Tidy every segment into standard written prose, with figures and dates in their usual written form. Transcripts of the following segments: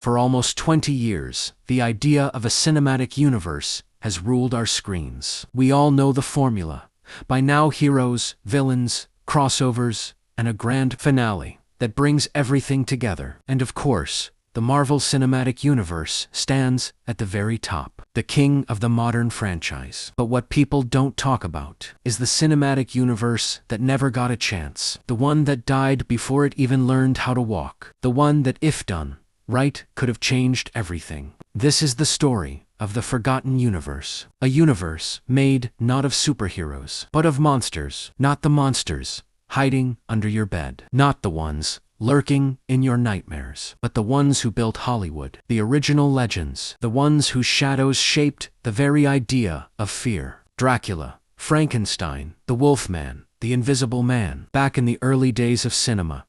For almost 20 years, the idea of a cinematic universe has ruled our screens. We all know the formula. By now, heroes, villains, crossovers, and a grand finale that brings everything together. And of course, the Marvel Cinematic Universe stands at the very top, the king of the modern franchise. But what people don't talk about is the cinematic universe that never got a chance, the one that died before it even learned how to walk, the one that, if done right, could have changed everything. This is the story of the Forgotten Universe, a universe made not of superheroes, but of monsters. Not the monsters hiding under your bed, not the ones lurking in your nightmares, but the ones who built Hollywood, the original legends, the ones whose shadows shaped the very idea of fear. Dracula, Frankenstein, the Wolfman, the Invisible Man. Back in the early days of cinema,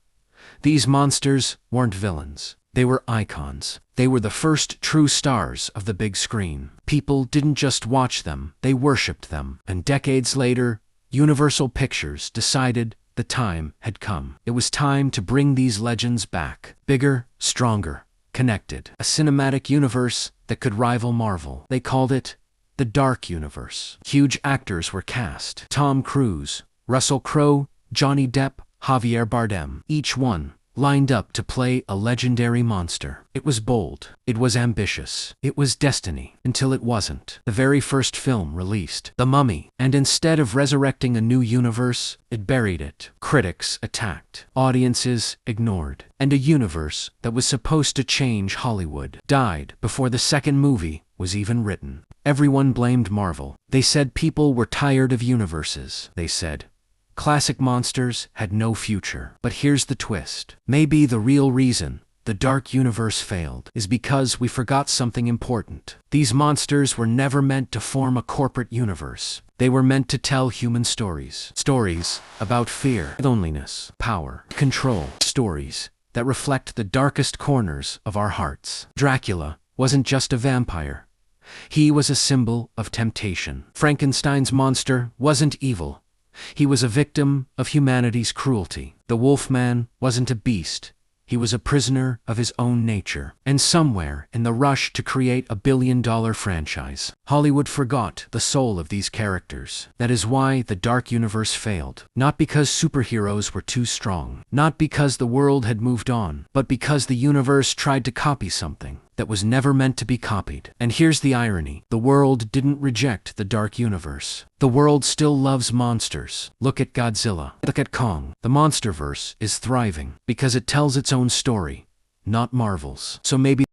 these monsters weren't villains. They were icons. They were the first true stars of the big screen. People didn't just watch them, they worshipped them. And decades later, Universal Pictures decided the time had come. It was time to bring these legends back. Bigger, stronger, connected. A cinematic universe that could rival Marvel. They called it the Dark Universe. Huge actors were cast. Tom Cruise, Russell Crowe, Johnny Depp, Javier Bardem. Each one lined up to play a legendary monster. It was bold. It was ambitious. It was destiny. Until it wasn't. The very first film released, The Mummy, and instead of resurrecting a new universe, it buried it. Critics attacked. Audiences ignored. And a universe that was supposed to change Hollywood died before the second movie was even written. Everyone blamed Marvel. They said people were tired of universes. They said classic monsters had no future. But here's the twist. Maybe the real reason the Dark Universe failed is because we forgot something important. These monsters were never meant to form a corporate universe. They were meant to tell human stories. Stories about fear, loneliness, power, control. Stories that reflect the darkest corners of our hearts. Dracula wasn't just a vampire. He was a symbol of temptation. Frankenstein's monster wasn't evil. He was a victim of humanity's cruelty. The Wolfman wasn't a beast. He was a prisoner of his own nature. And somewhere in the rush to create a billion-dollar franchise, Hollywood forgot the soul of these characters. That is why the Dark Universe failed. Not because superheroes were too strong. Not because the world had moved on. But because the universe tried to copy something that was never meant to be copied. And here's the irony. The world didn't reject the Dark Universe. The world still loves monsters. Look at Godzilla. Look at Kong. The Monsterverse is thriving because it tells its own story, not Marvel's. So maybe